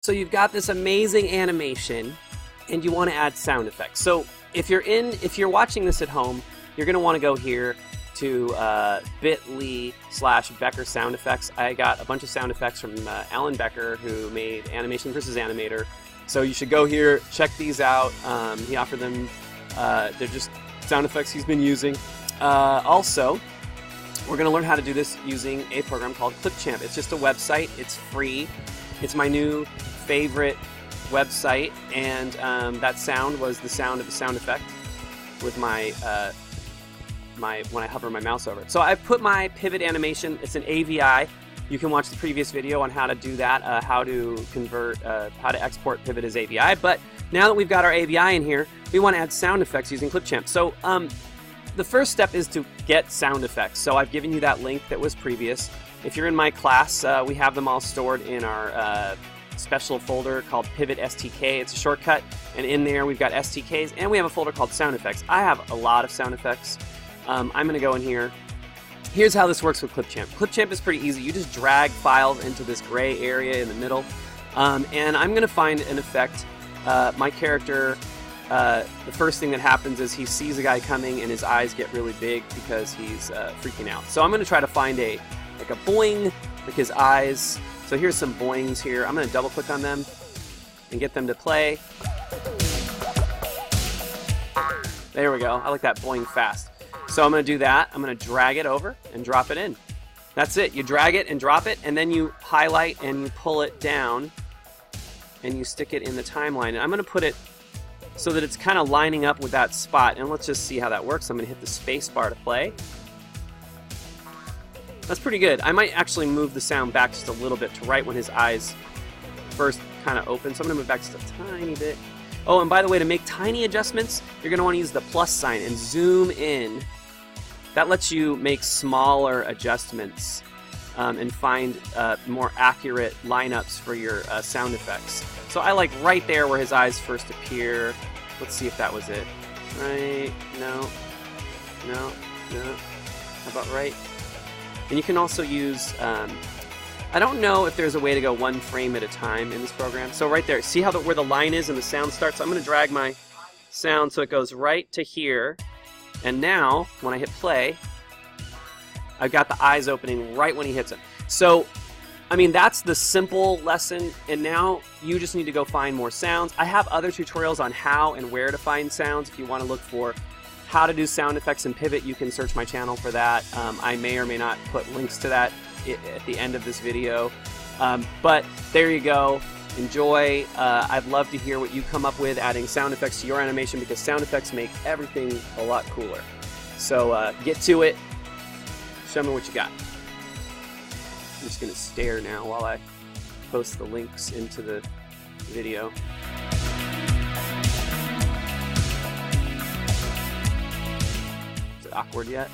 So you've got this amazing animation and you want to add sound effects. So if you're watching this at home, you're going to want to go here to bit.ly/Becker Sound Effects. I got a bunch of sound effects from Alan Becker, who made Animation vs. Animator. So you should go here, check these out. He offered them. They're just sound effects he's been using. Also, we're going to learn how to do this using a program called Clipchamp. It's just a website. It's free. It's my new favorite website, and that sound was the sound of the sound effect with my when I hover my mouse over it. So I've put my pivot animation. It's an AVI. You can watch the previous video on how to do that, how to export pivot as AVI. But now that we've got our AVI in here, we want to add sound effects using Clipchamp. So the first step is to get sound effects. So I've given you that link that was previous. If you're in my class, we have them all stored in our special folder called Pivot STK. It's a shortcut, and in there we've got STKs, and we have a folder called Sound Effects. I have a lot of sound effects. I'm going to go in here. Here's how this works with Clipchamp. Clipchamp is pretty easy. You just drag files into this gray area in the middle, and I'm going to find an effect. My character, the first thing that happens is he sees a guy coming and his eyes get really big because he's freaking out. So I'm going to try to find a boing, like his eyes. So here's some boings here. I'm going to double click on them and get them to play. There we go. I like that boing fast. So I'm going to do that. I'm going to drag it over and drop it in. That's it. You drag it and drop it, and then you highlight and you pull it down and you stick it in the timeline. And I'm going to put it so that it's kind of lining up with that spot. And let's just see how that works. I'm going to hit the space bar to play. That's pretty good. I might actually move the sound back just a little bit to right when his eyes first kind of open. So I'm going to move back just a tiny bit. Oh, and by the way, to make tiny adjustments, you're going to want to use the plus sign and zoom in. That lets you make smaller adjustments and find more accurate lineups for your sound effects. So I like right there where his eyes first appear. Let's see if that was it. Right? No. How about right? And you can also use, I don't know if there's a way to go one frame at a time in this program. So right there, see how where the line is and the sound starts? So I'm going to drag my sound so it goes right to here. And now, when I hit play, I've got the eyes opening right when he hits it. So, I mean, that's the simple lesson. And now you just need to go find more sounds. I have other tutorials on how and where to find sounds. If you want to look for how to do sound effects in Pivot, you can search my channel for that. I may or may not put links to that at the end of this video. But there you go. Enjoy. I'd love to hear what you come up with adding sound effects to your animation, because sound effects make everything a lot cooler. So get to it. Show me what you got. I'm just going to stare now while I post the links into the video. Is it awkward yet?